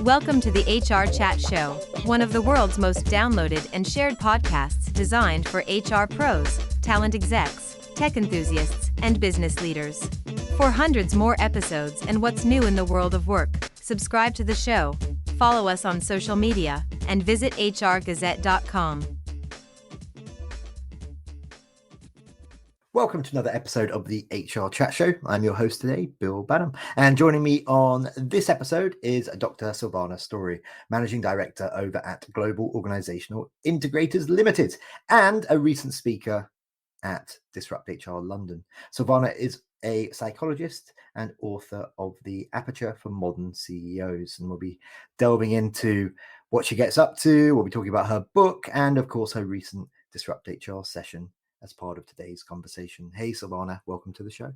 Welcome to the HRchat Show, one of the world's most downloaded and shared podcasts designed for HR pros, talent execs, tech enthusiasts, and business leaders. For hundreds more episodes and what's new in the world of work, subscribe to the show, follow us on social media, and visit hrgazette.com. Welcome to another episode of the HR Chat Show. I'm your host today, Bill Badham, and joining me on this episode is Dr. Sylvana Storey, Managing Director over at Global Organisational Integrators Ltd, and a recent speaker at DisruptHR London. Sylvana is a psychologist and author of the Aperture for Modern CEOs, and we'll be delving into what she gets up to. We'll be talking about her book and, of course, her recent DisruptHR session as part of today's conversation. Hey, Sylvana, welcome to the show.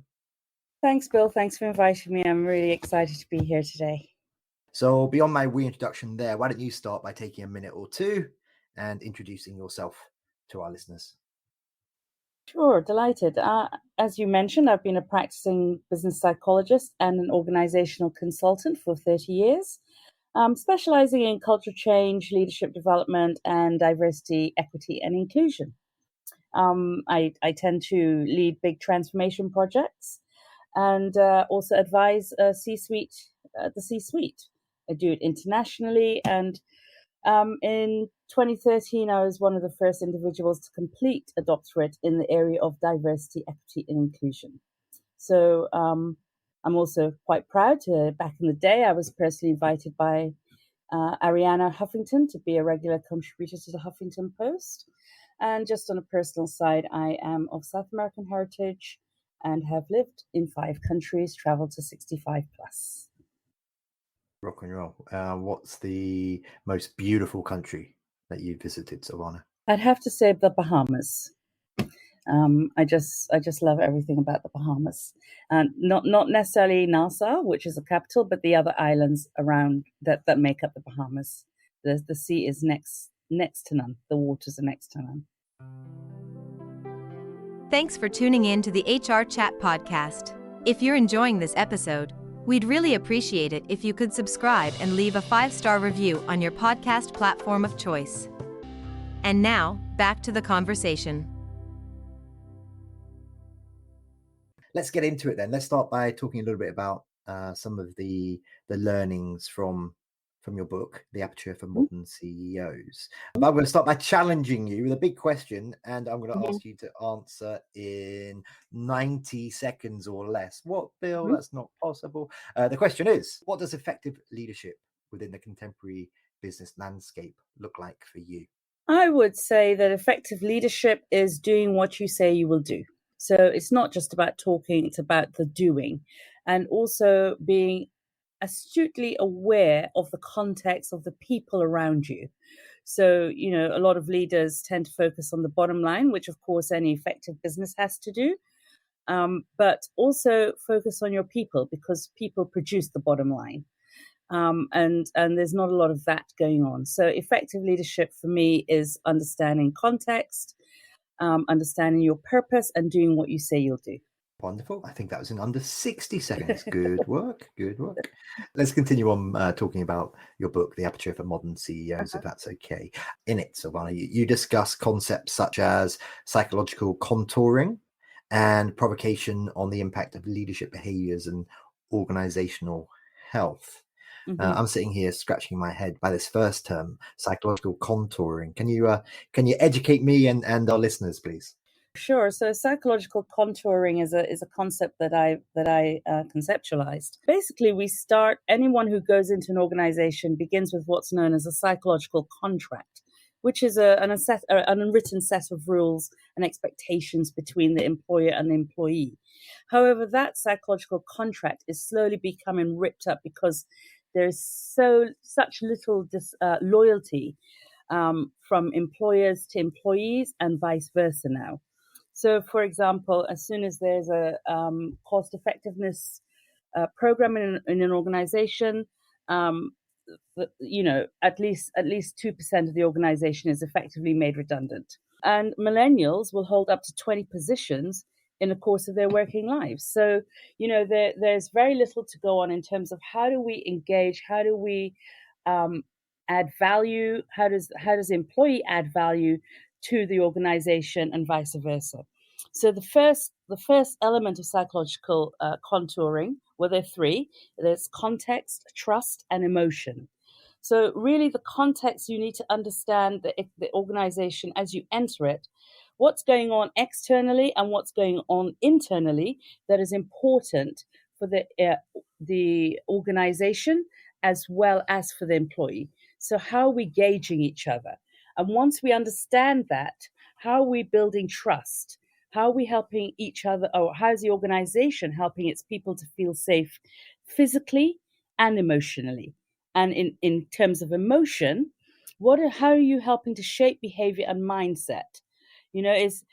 Thanks, Bill. Thanks for inviting me. I'm really excited to be here today. So beyond my reintroduction there, why don't you start by taking a minute or two and introducing yourself to our listeners? Sure, delighted. As you mentioned, I've been a practicing business psychologist and an organizational consultant for 30 years, specializing in culture change, leadership development, and diversity, equity, and inclusion. I tend to lead big transformation projects and also advise the C-suite. I do it internationally, and in 2013, I was one of the first individuals to complete a doctorate in the area of diversity, equity, and inclusion. So I'm also quite proud to, back in the day, I was personally invited by Arianna Huffington to be a regular contributor to the Huffington Post. And just on a personal side, I am of South American heritage and have lived in 5 countries, traveled to 65 plus. Rock and roll. What's the most beautiful country that you visited, Sylvana? I'd have to say the Bahamas. I just love everything about the Bahamas, and not necessarily Nassau, which is the capital, but the other islands around that make up the Bahamas. The sea is next to none. The waters are next to none. Thanks for tuning in to the HR Chat podcast. If you're enjoying this episode, we'd really appreciate it if you could subscribe and leave a 5-star review on your podcast platform of choice. And now, back to the conversation. Let's get into it then. Let's start by talking a little bit about some of the learnings from your book, The Aperture for Modern CEOs. But I'm going to start by challenging you with a big question, and I'm going to ask you to answer in 90 seconds or less. What, Bill? That's not possible. The question is, what does effective leadership within the contemporary business landscape look like for you? I would say that effective leadership is doing what you say you will do. So it's not just about talking, it's about the doing, and also being astutely aware of the context of the people around you. So, a lot of leaders tend to focus on the bottom line, which of course any effective business has to do, but also focus on your people, because people produce the bottom line. And there's not a lot of that going on. So effective leadership for me is understanding context, understanding your purpose, and doing what you say you'll do. Wonderful. I think that was in under 60 seconds. Good work. Good work. Let's continue on talking about your book, The Aperture for Modern CEOs, if that's okay. In it, Sylvana, you discuss concepts such as psychological contouring and provocation on the impact of leadership behaviours and organisational health. I'm sitting here scratching my head by this first term, psychological contouring. Can you educate me and our listeners, please? Sure. So psychological contouring is a concept that I conceptualized. Basically, anyone who goes into an organization begins with what's known as a psychological contract, which is an unwritten set of rules and expectations between the employer and the employee. However, that psychological contract is slowly becoming ripped up because there's such little loyalty from employers to employees and vice versa now. So, for example, as soon as there's a cost effectiveness program in an organization, at least 2% of the organization is effectively made redundant. And millennials will hold up to 20 positions in the course of their working lives. So, there's very little to go on in terms of how do we engage, how do we add value? How does the employee add value to the organization, and vice versa? So the first element of psychological contouring, well, there are three. There's context, trust, and emotion. So really, the context, you need to understand the organization as you enter it, what's going on externally and what's going on internally that is important for the organization as well as for the employee. So how are we gauging each other? And once we understand that, how are we building trust? How are we helping each other, or how is the organization helping its people to feel safe physically and emotionally? And in terms of emotion, how are you helping to shape behavior and mindset? There's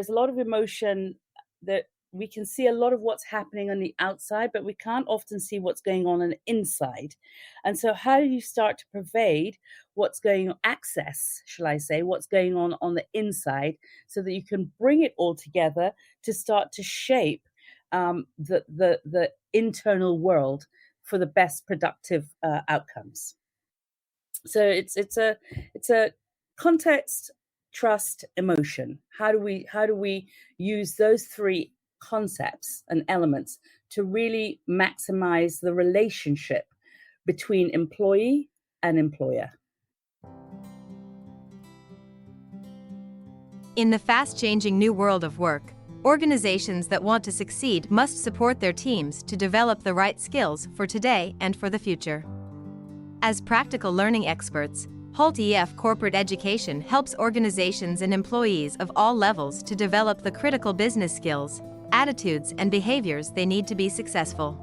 a lot of emotion that we can see a lot of what's happening on the outside, but we can't often see what's going on the inside. And so how do you start to pervade what's going on, access, shall I say, what's going on the inside, so that you can bring it all together to start to shape the internal world for the best productive outcomes. So it's a context, trust, emotion. How do we use those three concepts and elements to really maximize the relationship between employee and employer? In the fast-changing new world of work, organizations that want to succeed must support their teams to develop the right skills for today and for the future. As practical learning experts, Holt EF Corporate Education helps organizations and employees of all levels to develop the critical business skills, attitudes, and behaviors they need to be successful.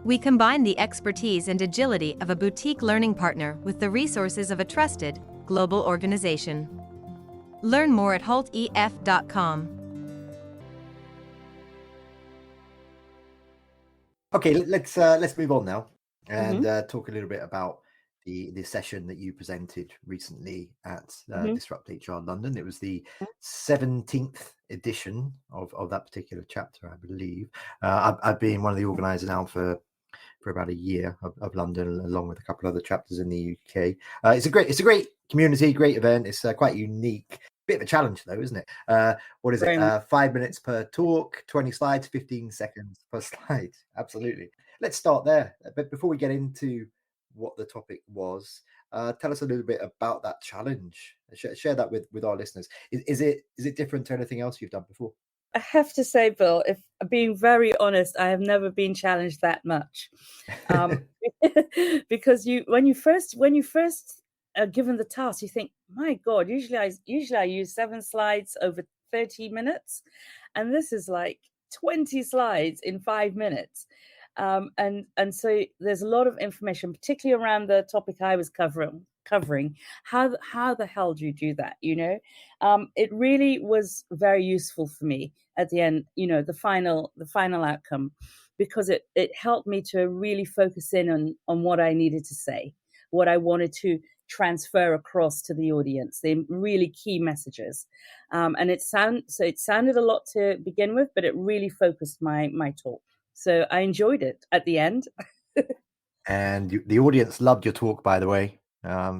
We combine the expertise and agility of a boutique learning partner with the resources of a trusted, global organization. Learn more at holtef.com. Okay, let's move on now and talk a little bit about the session that you presented recently at DisruptHR London. It was the 17th edition of that particular chapter, I believe. I've been one of the organisers now for about a year of London, along with a couple of other chapters in the UK. It's a great community, great event. It's quite unique. Bit of a challenge though, isn't it? What is it? 5 minutes per talk, 20 slides, 15 seconds per slide. Absolutely. Let's start there. But before we get into what the topic was, tell us a little bit about that challenge. Share that with our listeners. Is it different to anything else you've done before? I have to say, Bill, if being very honest, I have never been challenged that much, because when you first are given the task, you think, my God, usually I use 7 slides over 30 minutes, and this is like 20 slides in 5 minutes. And so there's a lot of information, particularly around the topic I was covering. How the hell do you do that? It really was very useful for me at the end. The final outcome, because it helped me to really focus in on what I needed to say, what I wanted to transfer across to the audience, the really key messages. And it sounded a lot to begin with, but it really focused my talk. So I enjoyed it at the end. And the audience loved your talk, by the way.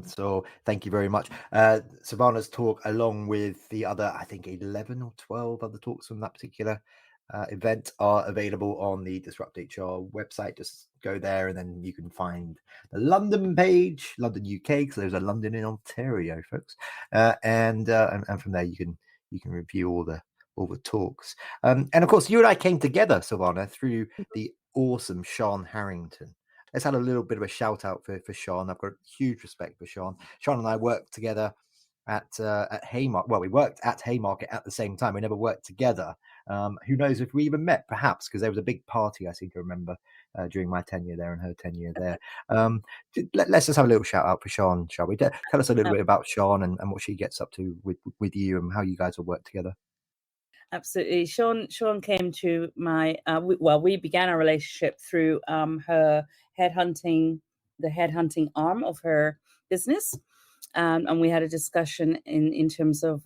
So thank you very much. Sylvana's talk, along with the other, I think 11 or 12 other talks from that particular event, are available on the DisruptHR website. Just go there and then you can find the London page, London UK, because there's a London in Ontario, folks. And from there you can review all the talks. And of course, you and I came together, Sylvana, through the awesome Sean Harrington. Let's have a little bit of a shout out for Sean. I've got huge respect for Sean. Sean and I worked together at Haymarket. Well, we worked at Haymarket at the same time. We never worked together. Who knows if we even met, perhaps, because there was a big party, I seem to remember, during my tenure there and her tenure there. Let's just have a little shout out for Sean, shall we? Tell us a little bit about Sean and what she gets up to with you and how you guys will work together. Absolutely. Sean came to my, we began our relationship through her the headhunting arm of her business. And we had a discussion in terms of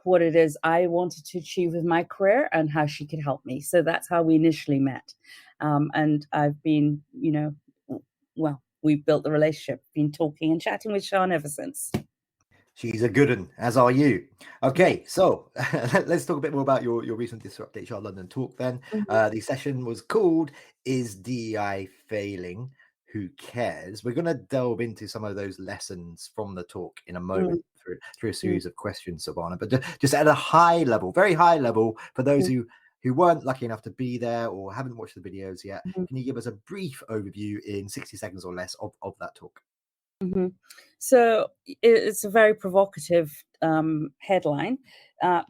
what it is I wanted to achieve with my career and how she could help me. So that's how we initially met. And I've been, we've built the relationship, been talking and chatting with Sean ever since. She's a good one, as are you. Okay, so let's talk a bit more about your recent DisruptHR London talk then. The session was called "Is DEI Failing? Who Cares?" We're going to delve into some of those lessons from the talk in a moment through a series of questions, Sylvana. But just at a high level, very high level, for those who weren't lucky enough to be there or haven't watched the videos yet, can you give us a brief overview in 60 seconds or less of that talk? So it's a very provocative headline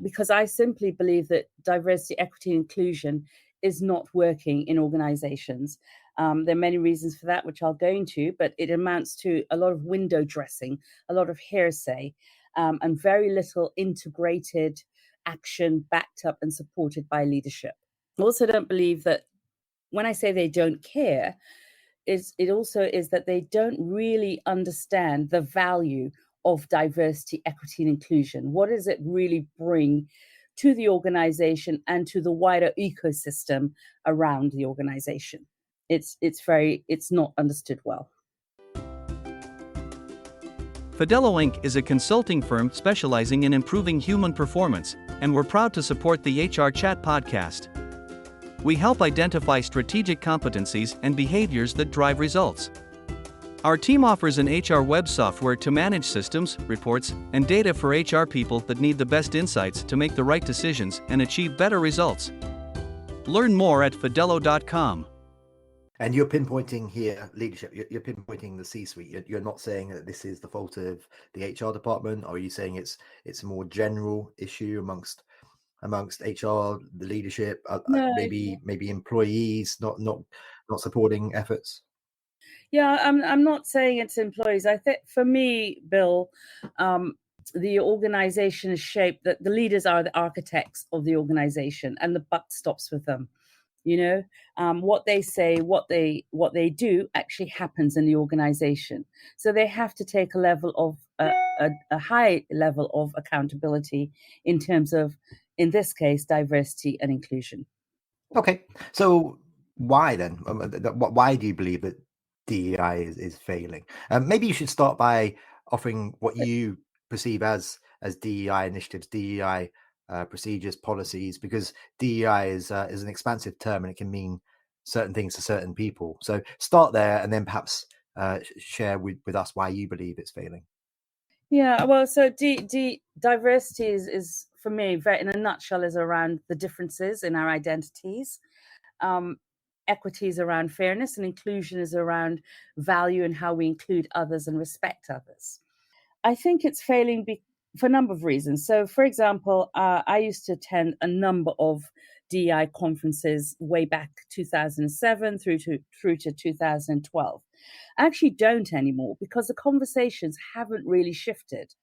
because I simply believe that diversity, equity, and inclusion is not working in organizations. There are many reasons for that, which I'll go into, but it amounts to a lot of window dressing, a lot of hearsay, and very little integrated action backed up and supported by leadership. I also don't believe that when I say they don't care, it also is that they don't really understand the value of diversity, equity, and inclusion. What does it really bring to the organization and to the wider ecosystem around the organization? It's not understood well. Fidello Inc. is a consulting firm specializing in improving human performance, and we're proud to support the HRchat podcast. We help identify strategic competencies and behaviors that drive results. Our team offers an HR web software to manage systems, reports, and data for HR people that need the best insights to make the right decisions and achieve better results. Learn more at fidello.com. And you're pinpointing here leadership. You're pinpointing the C-suite. You're not saying that this is the fault of the HR department, or are you saying it's a more general issue amongst HR, the leadership, maybe employees not supporting efforts? Yeah, I'm not saying it's employees. I think for me, Bill, the organization is shaped that the leaders are the architects of the organization, and the buck stops with them. What they say, what they do actually happens in the organization. So they have to take a high level of accountability in terms of, in this case, diversity and inclusion. Okay, so why then? Why do you believe that DEI is failing? Maybe you should start by offering what you perceive as DEI initiatives, DEI procedures, policies, because DEI is an expansive term and it can mean certain things to certain people. So start there and then perhaps share with us why you believe it's failing. Yeah, well, so diversity is for me, very, in a nutshell, is around the differences in our identities. Equity is around fairness, and inclusion is around value and how we include others and respect others. I think it's failing for a number of reasons. So, for example, I used to attend a number of DEI conferences way back 2007 through to 2012. I actually don't anymore because the conversations haven't really shifted.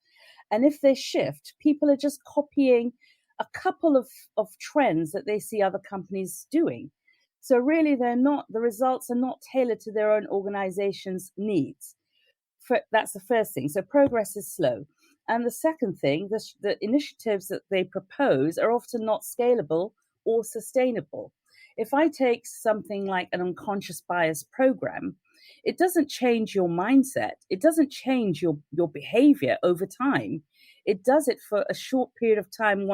And if they shift, people are just copying a couple of trends that they see other companies doing. So really, the results are not tailored to their own organization's needs. That's the first thing. So progress is slow. And the second thing, the initiatives that they propose are often not scalable or sustainable. If I take something like an unconscious bias program, it doesn't change your mindset. It doesn't change your behavior over time. It does it for a short period of time.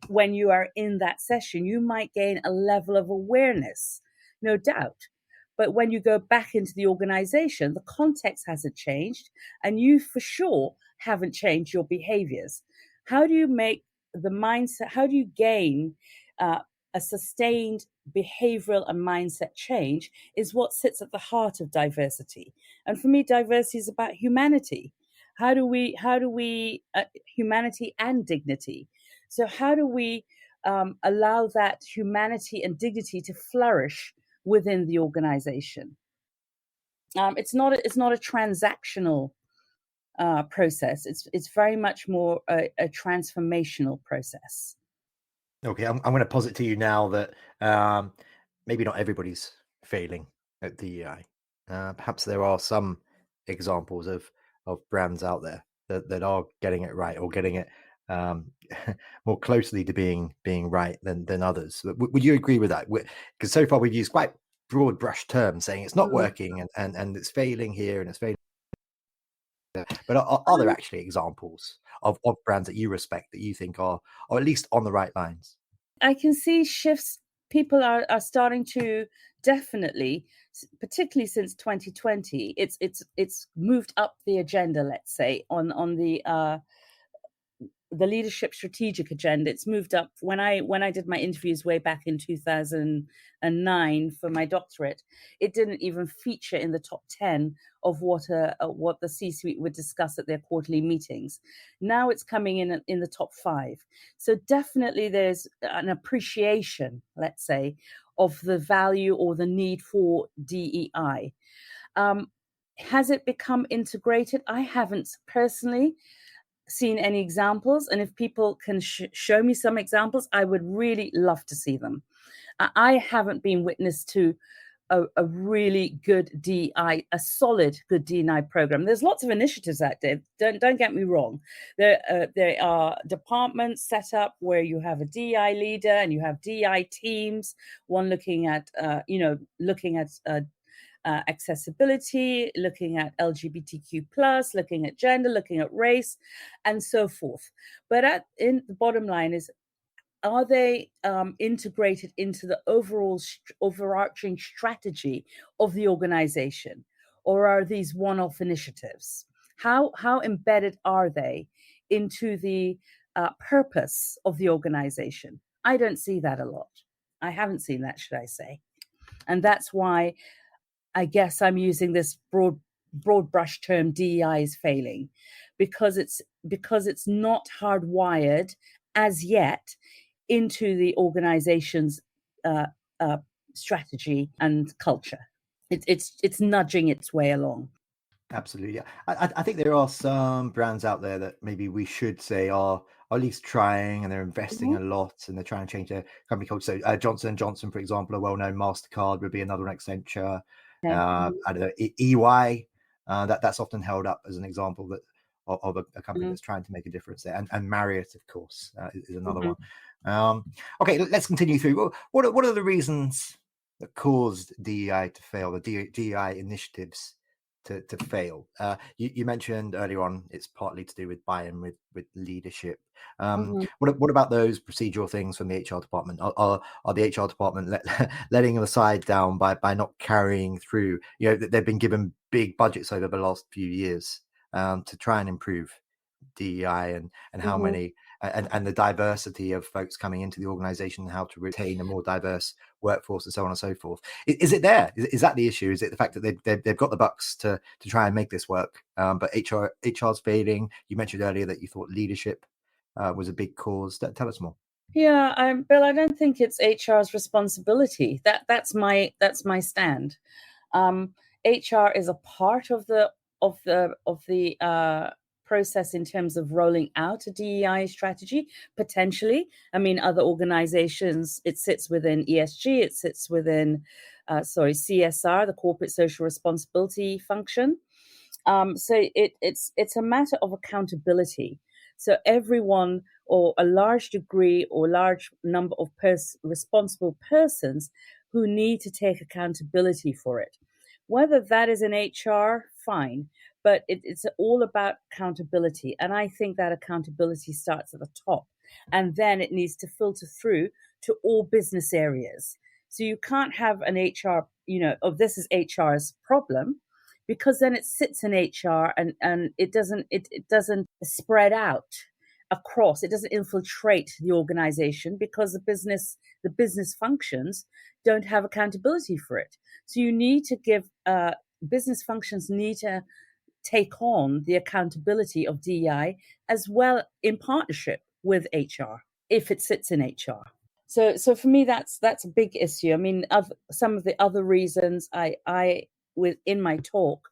When you are in that session, you might gain a level of awareness, no doubt. But when you go back into the organization, the context hasn't changed, and you for sure haven't changed your behaviors. How do you make the mindset? How do you gain a sustained behavioral and mindset change is what sits at the heart of diversity. And for me, diversity is about humanity. How do we humanity and dignity? So how do we allow that humanity and dignity to flourish within the organization? It's not a transactional process. It's very much more a transformational process. Okay, I'm going to posit to you now that maybe not everybody's failing at DEI. Perhaps there are some examples of brands out there that are getting it right or getting it more closely to being right than others. Would you agree with that? Because so far we've used quite broad brush terms saying it's not working and it's failing here and it's failing there. But are there actually examples of brands that you respect that you think are at least on the right lines? I can see shifts. People are starting to definitely, particularly since 2020, it's moved up the agenda, let's say, on the leadership strategic agenda. It's moved up. When I did my interviews way back in 2009 for my doctorate, it didn't even feature in the top 10 of what the C-suite would discuss at their quarterly meetings. Now it's coming in the top 5. So definitely there's an appreciation, let's say, of the value or the need for DEI. Has it become integrated? I haven't personally seen any examples, and if people can show me some examples, I would really love to see them. I haven't been witness to a really good DEI, a solid good DEI program. There's lots of initiatives out there. Don't get me wrong. There are departments set up where you have a DEI leader and you have DEI teams. One looking at accessibility, looking at LGBTQ+, looking at gender, looking at race, and so forth. But in the bottom line is, are they integrated into the overarching strategy of the organization, or are these one-off initiatives? How embedded are they into the purpose of the organization? I don't see that a lot. I haven't seen that, should I say. And that's why I guess I'm using this broad brush term, DEI is failing, because it's not hardwired as yet into the organization's strategy and culture. It's nudging its way along. Absolutely. Yeah. I think there are some brands out there that maybe we should say are at least trying, and they're investing a lot, and they're trying to change their company culture. So Johnson & Johnson, for example, a well-known MasterCard would be another Accenture. Okay. I don't know, EY, that's often held up as an example that of a company that's trying to make a difference there. And Marriott, of course, is another one. Okay, let's continue through. What are the reasons that caused DEI to fail, the DEI initiatives to fail? You mentioned earlier on it's partly to do with buy-in with leadership. What about those procedural things from the HR department? Are the HR department letting the side down by not carrying through? They've been given big budgets over the last few years to try and improve DEI and how many and the diversity of folks coming into the organization, and how to retain a more diverse workforce, and so on and so forth. Is it there? Is that the issue? Is it the fact that they've got the bucks to try and make this work, but HR's failing? You mentioned earlier that you thought leadership was a big cause. Tell us more. Yeah, Bill, I don't think it's HR's responsibility. That's my stand. HR is a part of the process in terms of rolling out a DEI strategy, potentially. I mean, other organizations, it sits within ESG, it sits within, CSR, the corporate social responsibility function. So it's a matter of accountability. So everyone, or a large degree or large number of responsible persons who need to take accountability for it. Whether that is in HR, fine, but it's all about accountability. And I think that accountability starts at the top, and then it needs to filter through to all business areas. So you can't have an HR, this is HR's problem, because then it sits in HR and it doesn't spread out across. It doesn't infiltrate the organization, because the business functions don't have accountability for it. So you need to give business functions need to take on the accountability of DEI as well, in partnership with HR, if it sits in HR. So for me, that's a big issue. I mean, some of the other reasons in my talk,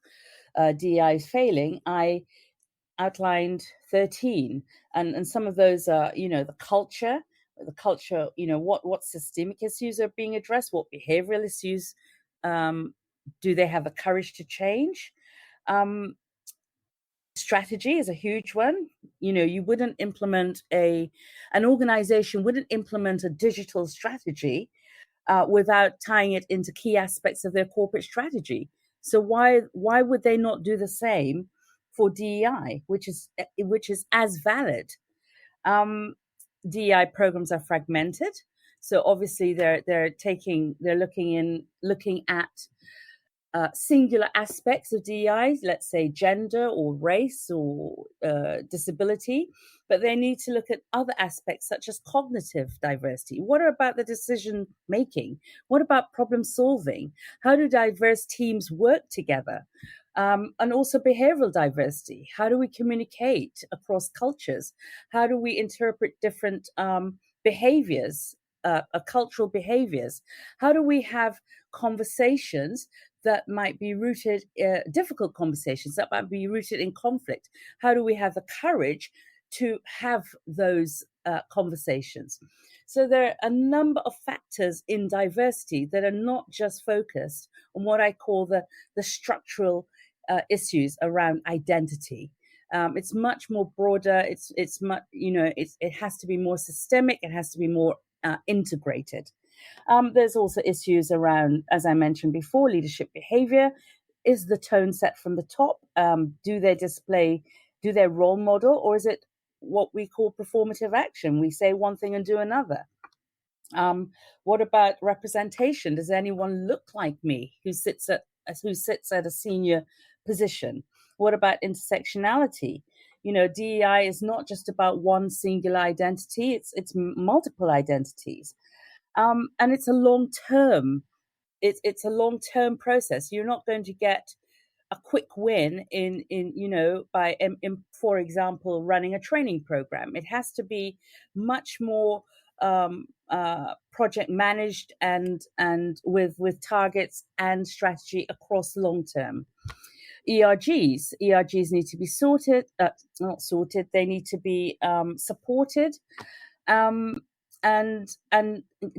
DEI is failing, I outlined 13, and some of those are, the culture, what systemic issues are being addressed, what behavioral issues do they have the courage to change. Strategy is a huge one. You wouldn't implement an organization wouldn't implement a digital strategy without tying it into key aspects of their corporate strategy. So why would they not do the same for DEI, which is as valid? DEI programs are fragmented, so obviously they're looking at singular aspects of DEI, let's say gender or race or disability, but they need to look at other aspects such as cognitive diversity. What about the decision making? What about problem solving? How do diverse teams work together? And also behavioral diversity. How do we communicate across cultures? How do we interpret different behaviors, cultural behaviors? How do we have conversations that might be rooted, difficult conversations that might be rooted in conflict? How do we have the courage to have those conversations? So there are a number of factors in diversity that are not just focused on what I call the structural issues around identity. It's much more broader. It's much, it has to be more systemic. It has to be more integrated. There's also issues around, as I mentioned before, leadership behavior. Is the tone set from the top? Do they role model, or is it what we call performative action? We say one thing and do another. What about representation? Does anyone look like me who sits at a senior position? What about intersectionality? DEI is not just about one singular identity. It's multiple identities. And it's a long-term. It's a long-term process. You're not going to get a quick win by, for example, running a training program. It has to be much more project managed and with targets and strategy across long term. ERGs need to be not sorted. They need to be supported. And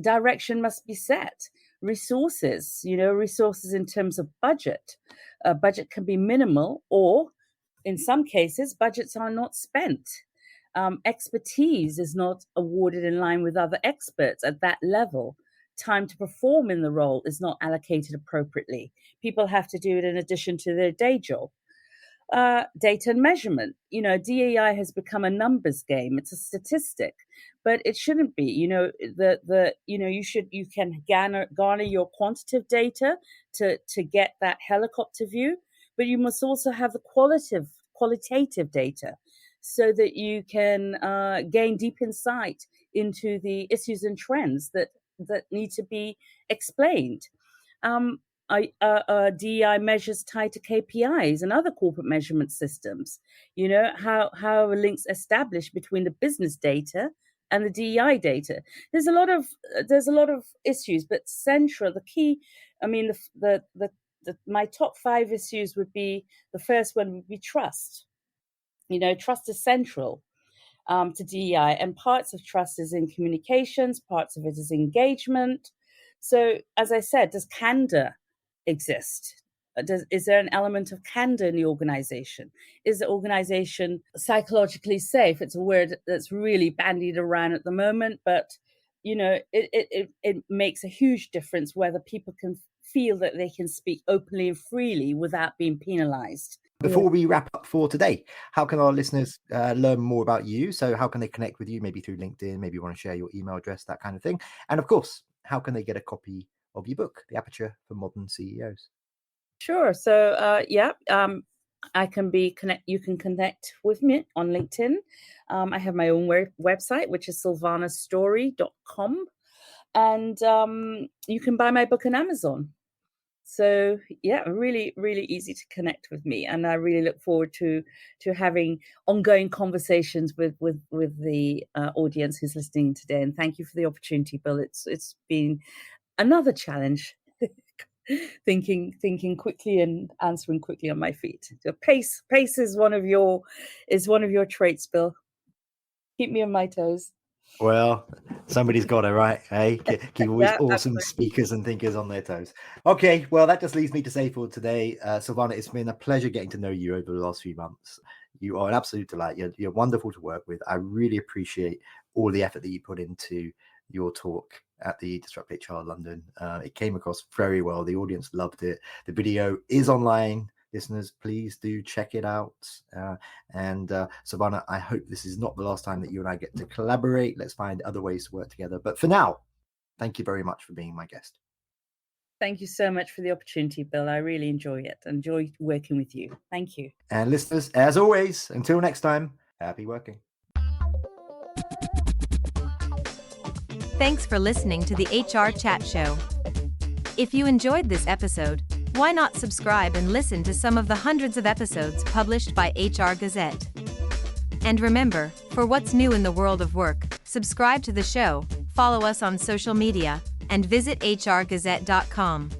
direction must be set. Resources in terms of budget. Budget can be minimal, or in some cases, budgets are not spent. Expertise is not awarded in line with other experts at that level. Time to perform in the role is not allocated appropriately. People have to do it in addition to their day job. Data and measurement. DEI has become a numbers game. It's a statistic, but it shouldn't be. You can garner your quantitative data to get that helicopter view, but you must also have the qualitative data so that you can gain deep insight into the issues and trends that need to be explained. DEI measures tied to KPIs and other corporate measurement systems. How are links established between the business data and the DEI data? There's a lot of issues, but central, the key. I mean, my top 5 issues would be, the first one would be trust. Trust is central to DEI, and parts of trust is in communications, parts of it is engagement. So, as I said, does candor exist? Is there an element of candor in the organization? Is the organization psychologically safe? It's a word that's really bandied around at the moment, but it makes a huge difference whether people can feel that they can speak openly and freely without being penalized. Before we wrap up for today, how can our listeners learn more about you? So how can they connect with you? Maybe through LinkedIn, maybe you want to share your email address, that kind of thing. And of course, how can they get a copy of your book, The Aperture for Modern CEOs? Sure. So, I can you can connect with me on LinkedIn. I have my own website, which is sylvanastorey.com. And you can buy my book on Amazon. So really, really easy to connect with me, and I really look forward to having ongoing conversations with the audience who's listening today. And thank you for the opportunity, Bill. It's been another challenge, thinking quickly and answering quickly on my feet. So pace is one of your traits, Bill. Keep me on my toes. Well, somebody's got it, right? Hey, keep always awesome absolutely. Speakers and thinkers on their toes. Okay, well, that just leaves me to say for today, Sylvana, it's been a pleasure getting to know you over the last few months. You are an absolute delight. You're wonderful to work with. I really appreciate all the effort that you put into your talk at the DisruptHR London. It came across very well. The audience loved it. The video is online. Listeners, please do check it out. Sylvana, I hope this is not the last time that you and I get to collaborate. Let's find other ways to work together. But for now, thank you very much for being my guest. Thank you so much for the opportunity, Bill. I really enjoy it. Enjoy working with you. Thank you. And listeners, as always, until next time, happy working. Thanks for listening to the HRchat Show. If you enjoyed this episode, why not subscribe and listen to some of the hundreds of episodes published by HR Gazette? And remember, for what's new in the world of work, subscribe to the show, follow us on social media, and visit hrgazette.com.